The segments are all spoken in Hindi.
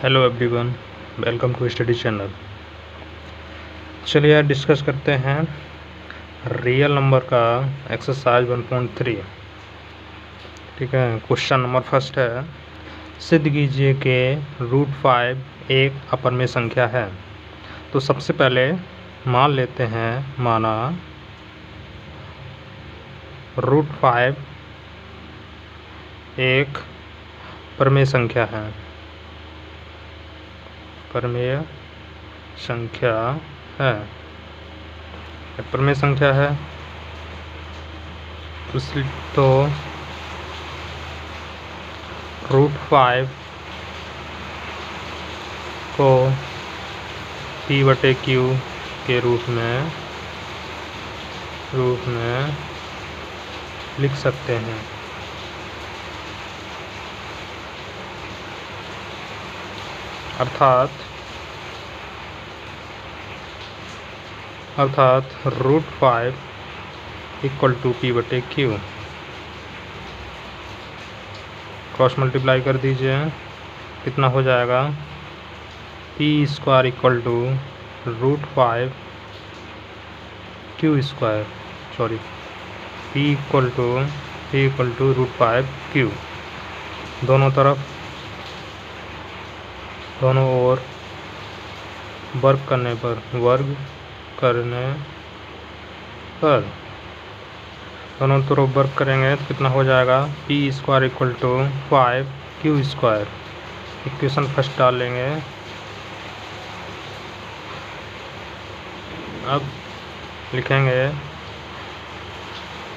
Hello everyone, welcome to study channel. चलिए आज डिस्कस करते हैं रियल नंबर का एक्सरसाइज 1.3। ठीक है, क्वेश्चन नंबर फर्स्ट है, सिद्ध कीजिए कि √5 एक अपरिमेय संख्या है। तो सबसे पहले मान लेते हैं, माना √5 एक परिमेय संख्या है। परिमेय संख्या है, परिमेय संख्या है तो √5 को P/Q के रूप में लिख सकते हैं। अर्थात √5 = P/Q। क्रॉस मल्टीप्लाई कर दीजिए, कितना हो जाएगा? P² = √5 Q²। Sorry, P = √5 Q। दोनों तरफ, दोनों ओर वर्ग करने पर दोनों तरफ वर्ग करेंगे तो कितना हो जाएगा? P² = 5 Q²। इक्वेशन फर्स्ट डाल लेंगे। अब लिखेंगे,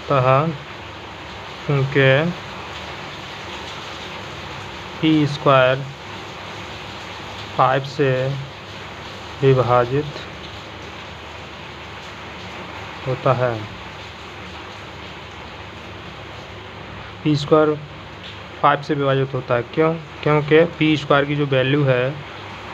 अतः चूँकि P² 5 से विभाजित होता है। P² 5 से विभाजित होता है, क्योंकि P² की जो वैल्यू है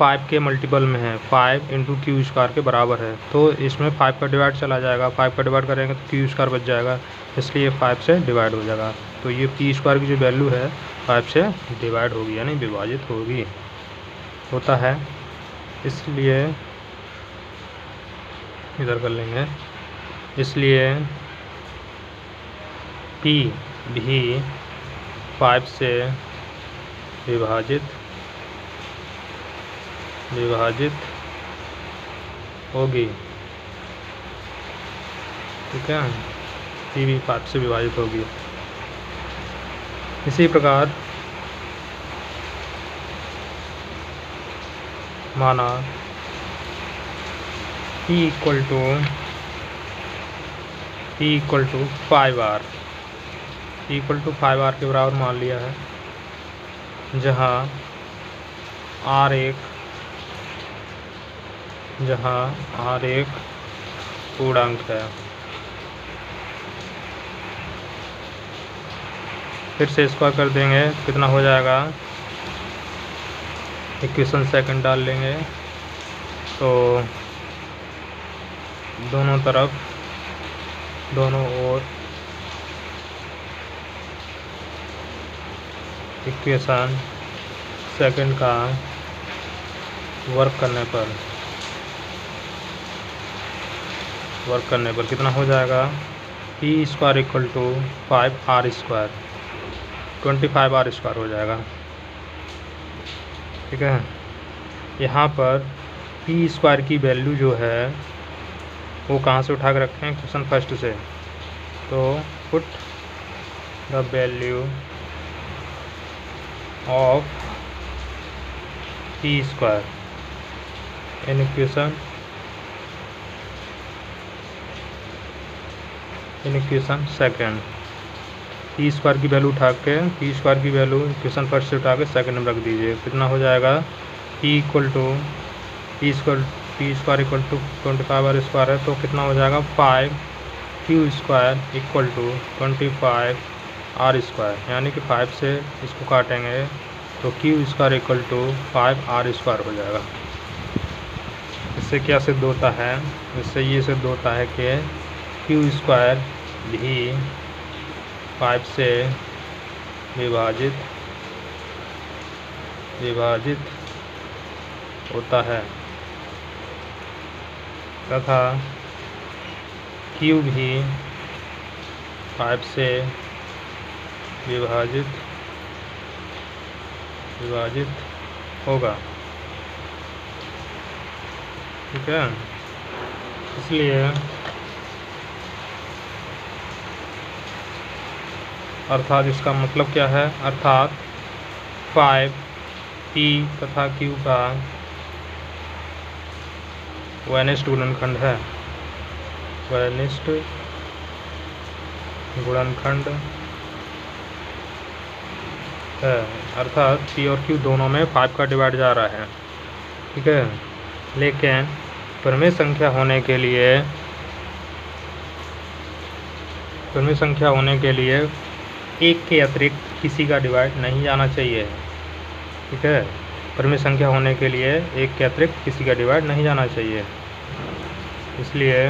5 के मल्टीपल में है, 5 × Q² के बराबर है। तो इसमें 5 का डिवाइड चला जाएगा, 5 का डिवाइड करेंगे तो Q² बच जाएगा, इसलिए 5 से डिवाइड हो जाएगा। तो ये P² की जो वैल्यू है 5 से डिवाइड होगी, यानी विभाजित होता है। इसलिए इधर कर लेंगे, इसलिए P भी 5 से विभाजित होगी। ठीक है, P भी 5 से विभाजित होगी। इसी प्रकार माना P = 5R। P = 5R के बराबर मान लिया है, जहाँ R एक पूर्णांक है। फिर से स्क्वायर कर देंगे, कितना हो जाएगा? इक्वेशन सेकंड डाल लेंगे, तो दोनों तरफ, दोनों ओर इक्वेशन सेकंड का वर्क करने पर कितना हो जाएगा? P² = 5R², 25R² हो जाएगा। ठीक है, यहाँ पर P² की वैल्यू जो है वो कहाँ से उठा के रखें? क्वेश्चन फर्स्ट से। तो put the value of P² in equation second. P² की वैल्यू इक्वेशन फर्स्ट से उठा के सेकंड में रख दीजिए। कितना हो जाएगा? P = 25R² है, तो कितना हो जाएगा? 5 Q² = 25R², यानी कि 5 से इसको काटेंगे तो Q² = 5R² हो जाएगा। इससे क्या सिद्ध होता है? इससे ये सिद्ध होता है कि Q² भी 5 से विभाजित होता है तथा Q भी 5 से विभाजित होगा। ठीक है, इसलिए अर्थात इसका मतलब क्या है, अर्थात 5 P तथा Q का वैनिष्ठ गुणनखंड है, वैनिष्ठ गुणनखंड है, अर्थात P और Q दोनों में 5 का डिवाइड जा रहा है। ठीक है, लेकिन परिमेय संख्या होने के लिए एक के अतिरिक्त किसी का डिवाइड नहीं जाना चाहिए। ठीक है, परिमेय संख्या होने के लिए एक के अतिरिक्त किसी का डिवाइड नहीं जाना चाहिए, इसलिए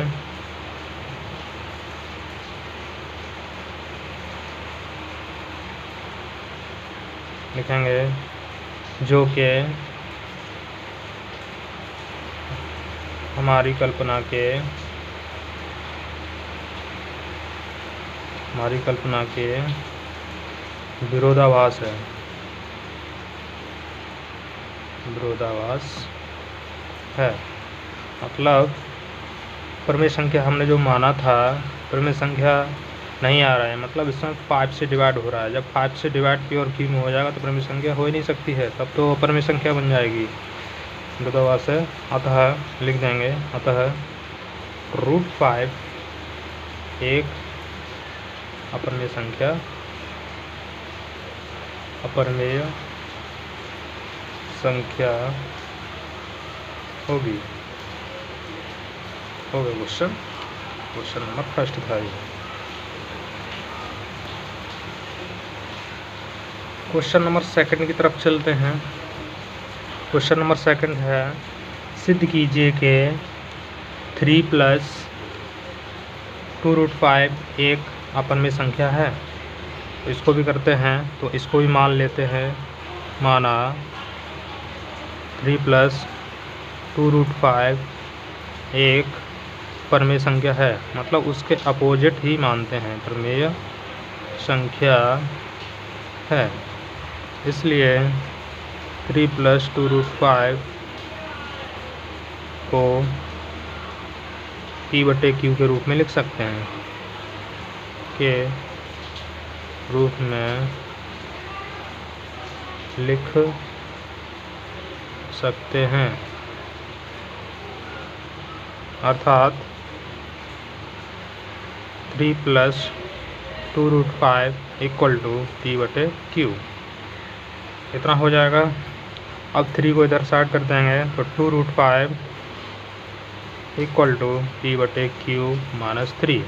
लिखेंगे जो कि हमारी कल्पना के विरोधाभास है। मतलब परिमेय संख्या हमने जो माना था, परिमेय संख्या नहीं आ रहा है, मतलब इसमें 5 से डिवाइड हो रहा है। जब 5 से डिवाइड P और Q में हो जाएगा तो परिमेय संख्या हो ही नहीं सकती है, तब तो अपरिमेय संख्या बन जाएगी। विरोधाभास है, अतः लिख देंगे, अतः √5 एक अपरिमेय संख्या होगी। हो गया क्वेश्चन नंबर फर्स्ट था ये। क्वेश्चन नंबर सेकंड की तरफ चलते हैं। क्वेश्चन नंबर सेकंड है, सिद्ध कीजिए कि 3 + 2√5 एक अपरिमेय संख्या है। तो इसको भी करते हैं, तो इसको भी मान लेते हैं। माना 3 + 2√5 एक परिमेय संख्या है, मतलब उसके अपोजिट ही मानते हैं, परिमेय संख्या है। इसलिए 3 + 2√5 को P/Q के रूप में लिख सकते हैं, के रूप में लिख सकते हैं, अर्थात 3 + 2√5 = P/Q। इतना हो जाएगा। अब 3 को इधर साइड कर देंगे तो 2√5 = P/Q - 3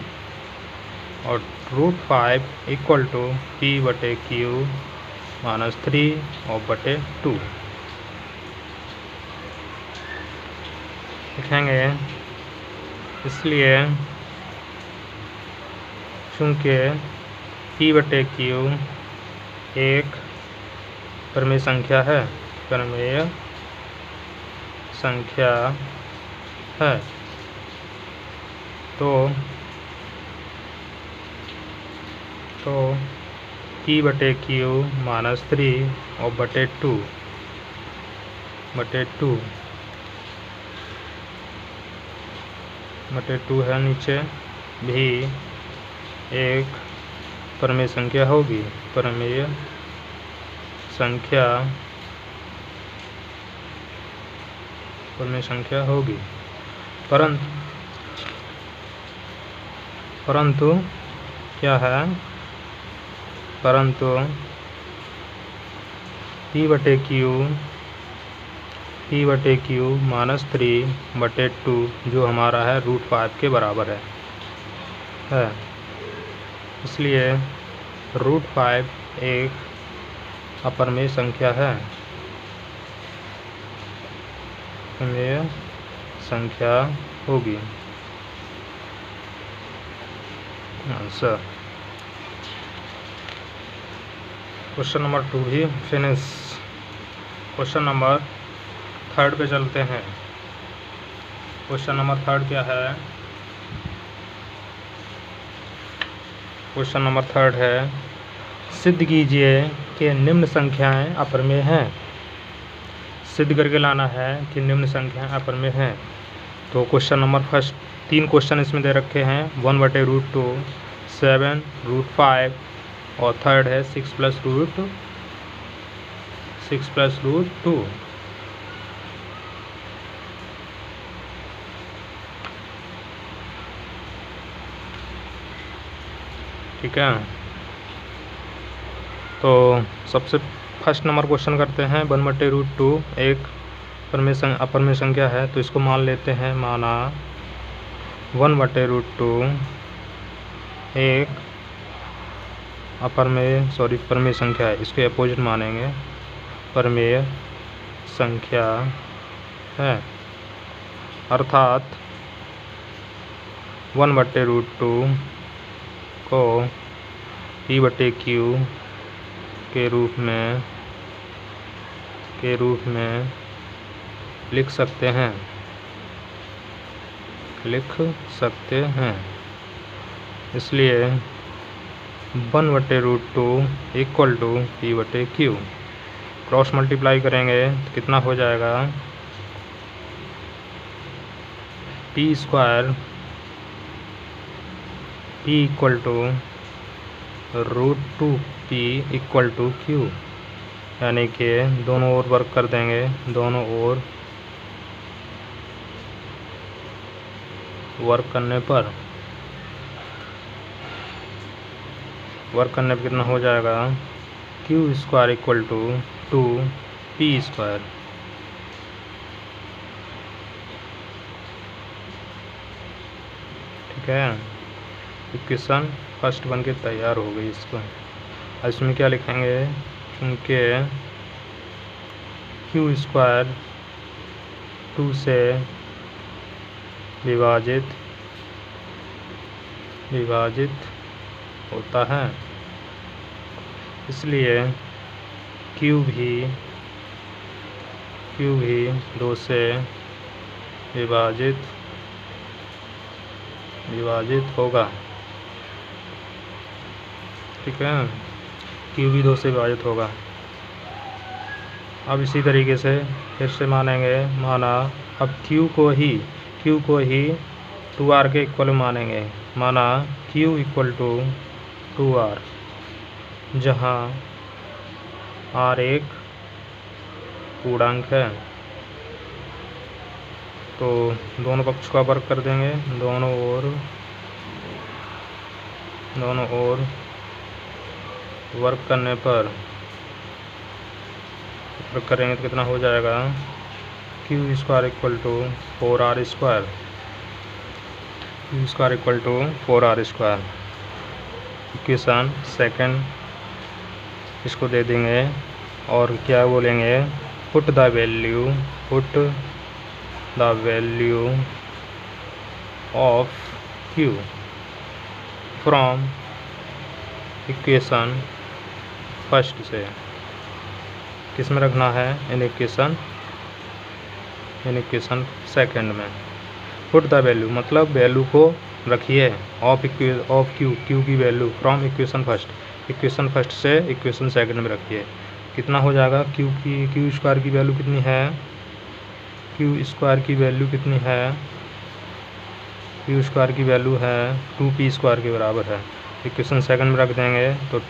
और √5 = P/Q - 3/2 लिखेंगे। इसलिए चूँकि P/Q एक परिमेय संख्या है, तो P/Q - 3/2 है नीचे, भी एक परिमेय संख्या होगी, परिमेय संख्या होगी। परंतु क्या है, परंतु P/Q - 3/2 जो हमारा है √5 के बराबर है। इसलिए √5 एक अपरिमेय संख्या है, अपरिमेय संख्या होगी। आंसर क्वेश्चन नंबर 2 भी फिनिश। क्वेश्चन नंबर थर्ड पे चलते हैं। क्वेश्चन नंबर थर्ड क्या है? क्वेश्चन नंबर थर्ड है, सिद्ध कीजिए कि निम्न संख्याएं अपरमेय हैं। सिद्ध करके लाना है कि निम्न संख्याएं अपरमेय हैं। तो क्वेश्चन नंबर फर्स्ट, 3 क्वेश्चन इसमें दे रखे हैं, 1/√2, 7√5 और थर्ड है 6+√2। ठीक है, तो सबसे फर्स्ट नंबर क्वेश्चन करते हैं। 1/√2 एक अपरमेय संख्या है, तो इसको मान लेते हैं, माना 1/√2 एक परमेय संख्या है। इसके अपोजिट मानेंगे, परमेय संख्या है, अर्थात 1/√2 को P/Q के रूप में लिख सकते हैं। इसलिए 1/√2 equal to P/Q। Cross multiply करेंगे तो कितना हो जाएगा? P² P equal to √2P equal to Q, यानी कि दोनों ओर वर्क कर देंगे, दोनों ओर वर्क करने पर कितना हो जाएगा? Q² equal to 2P²। ठीक है, इक्वेशन फर्स्ट बन के तैयार हो गई। इसको इसमें क्या लिखेंगे? क्योंकि Q² 2 से विभाजित होता है, इसलिए Q भी 2 से विभाजित होगा। ठीक है, Q भी 2 से विभाजित होगा। अब इसी तरीके से फिर से मानेंगे, माना अब Q को ही 2R के इक्वल मानेंगे, माना Q इक्वल टू 2R, जहाँ R एक पूर्णांक है। तो दोनों पक्ष का वर्ग कर देंगे, दोनों ओर वर्क करने पर वर्क करेंगे तो कितना हो जाएगा? Q² equal to 4R²। Q² equal to 4R²। Equation second इसको दे देंगे और क्या बोलेंगे? Put the value of Q from equation first से। किस में रखना है? इन इक्वेशन सेकंड में। पुट द वैल्यू मतलब वैल्यू को रखिए ऑफ Q की वैल्यू फ्रॉम इक्वेशन फर्स्ट से इक्वेशन सेकंड में रखिए। कितना हो जाएगा? Q² की वैल्यू कितनी है? Q² की वैल्यू कितनी है? Q² की वैल्यू है 2P² के बराबर है। इक्वेशन सेकंड में रख देंगे तो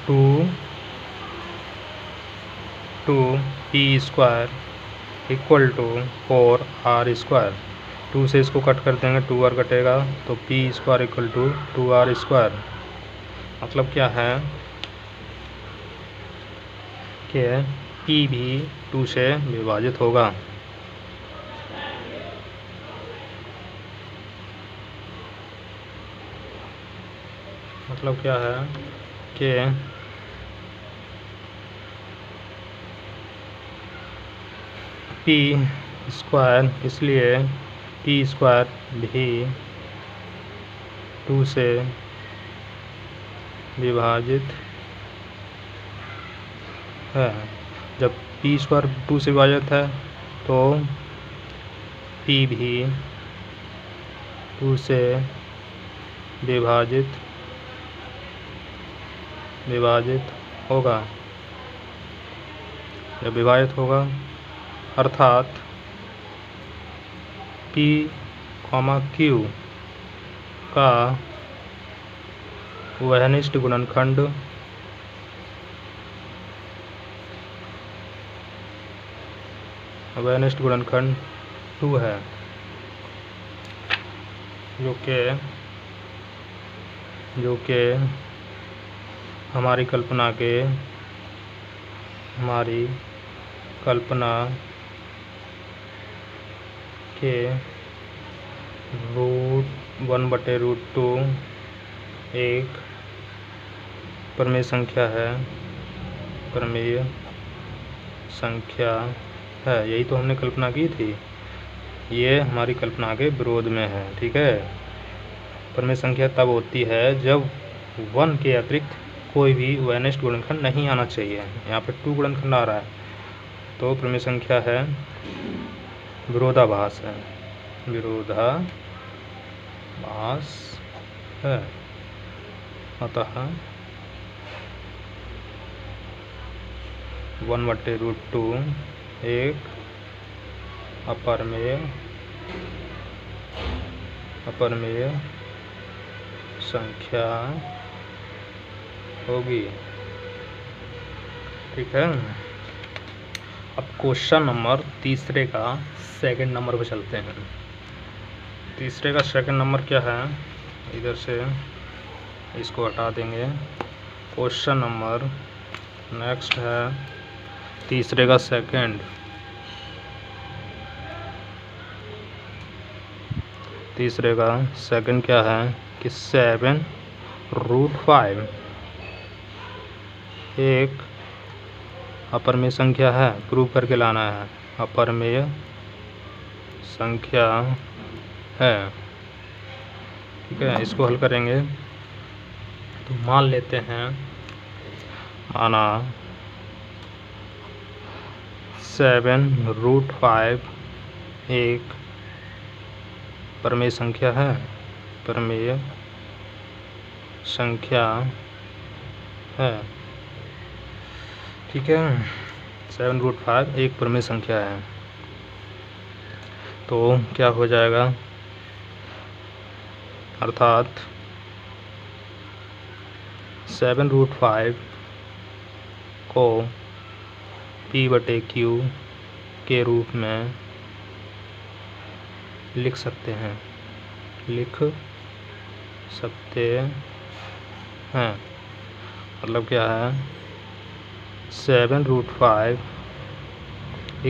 2P² इक्वल टू 4R²। 2 से इसको कट कर देंगे, 2R कटेगा तो P² इक्वल टू 2R²। मतलब क्या है कि P भी 2 से विभाजित होगा। मतलब क्या है कि P², इसलिए P² भी 2 से विभाजित है। जब P² 2 से विभाजित है तो p भी 2 से विभाजित होगा, जब विभाजित होगा अर्थात p, q का वहनिष्ठ गुणनखंड वहनिष्ठ गुणनखंड 2 है, जो कि हमारी कल्पना के √1/√2 एक प्रमेय संख्या है। यही तो हमने कल्पना की थी, ये हमारी कल्पना के विरोध में है। ठीक है, प्रमेय संख्या तब होती है जब 1 के अतिरिक्त कोई भी वहनिष्ठ गुणनखंड नहीं आना चाहिए। यहाँ पे 2 गुणनखंड आ रहा है, तो प्रमेय संख्या है विरोधाभास है, अतः 1/√2 एक अपरमेय संख्या होगी। ठीक है, अब क्वेश्चन नंबर तीसरे का सेकंड नंबर पे चलते हैं। तीसरे का सेकंड नंबर क्या है, इधर से इसको हटा देंगे। क्वेश्चन नंबर नेक्स्ट है तीसरे का सेकंड। तीसरे का सेकंड क्या है कि 7√5 एक अपरमेय संख्या है, प्रूव करके लाना है, अपरमेय संख्या है। ठीक है, इसको हल करेंगे तो मान लेते हैं, माना 7√5 एक प्रमेय संख्या है। ठीक है, 7√5 एक प्रमेय संख्या है, तो क्या हो जाएगा, अर्थात 7√5 को p/q के रूप में लिख सकते हैं। मतलब क्या है, 7√5 =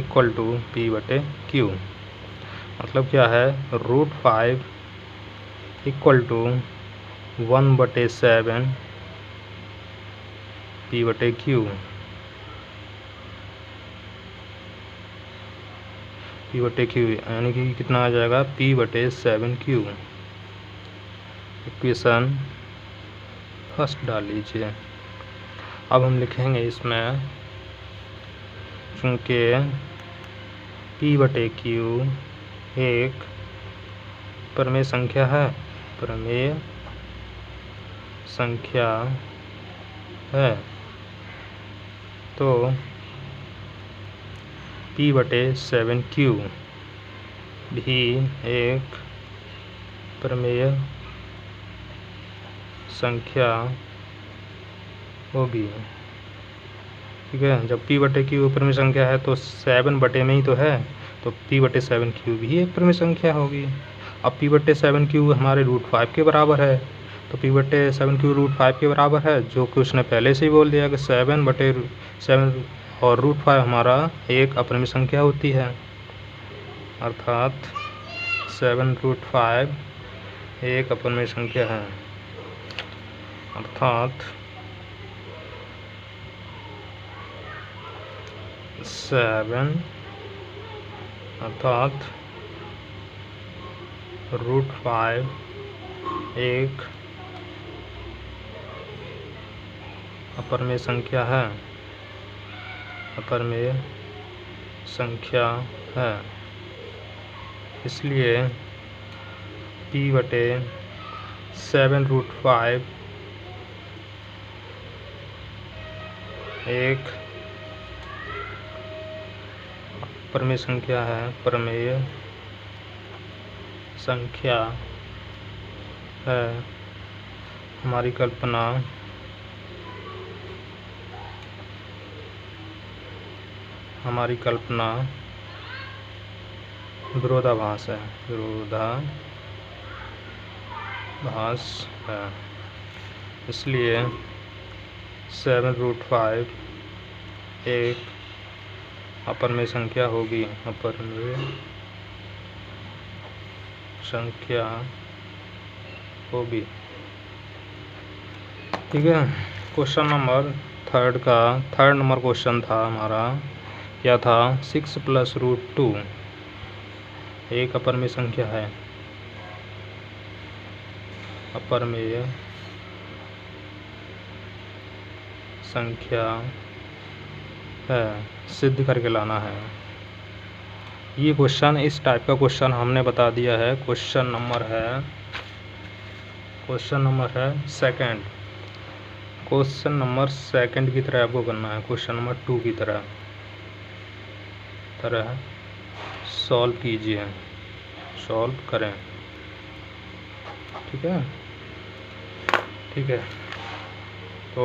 p/q। मतलब क्या है, √5 = 1/7 p/q। यानी कि कितना आ जाएगा, p/7q। इक्वेशन फर्स्ट डाल लीजिए। अब हम लिखेंगे इसमें, चूँकि p/q एक प्रमेय संख्या है, तो p/7q भी एक प्रमेय संख्या होगी। ठीक है, जब p/q प्रमेय संख्या है तो 7 बटे में ही तो है, तो p/7q भी एक प्रमेय संख्या होगी। अब p/7q हमारे √5 के बराबर है, तो p/7q √5 के बराबर है, जो कि उसने पहले से ही बोल दिया कि 7/7 और √5 हमारा एक अपरिमेय संख्या होती है, अर्थात 7√5 एक अपरिमेय संख्या है, अर्थात 7/√5 एक अपरिमेय संख्या है। इसलिए p/7√5 एक प्रमेय संख्या है, प्रमेय संख्या है। हमारी कल्पना विरोधाभास है, इसलिए 7√5 एक अपरमेय संख्या होगी, ठीक है। Question number third number question था हमारा, क्या था, 6 + √2 एक अपरमेय संख्या है, अपरमेय संख्या है, सिद्ध करके लाना है। ये क्वेश्चन, इस टाइप का क्वेश्चन हमने बता दिया है। क्वेश्चन नंबर है सेकंड। क्वेश्चन नंबर सेकंड की तरह आपको करना है, क्वेश्चन नंबर 2 की तरह सॉल्व कीजिए, सॉल्व करें। ठीक है। तो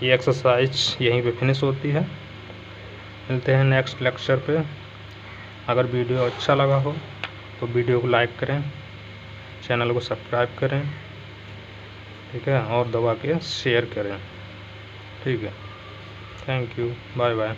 ये एक्सरसाइज यहीं पे फिनिश होती है। मिलते हैं नेक्स्ट लेक्चर पे। अगर वीडियो अच्छा लगा हो तो वीडियो को लाइक करें, चैनल को सब्सक्राइब करें, ठीक है, और दबा के शेयर करें। ठीक है, थैंक यू, बाय बाय।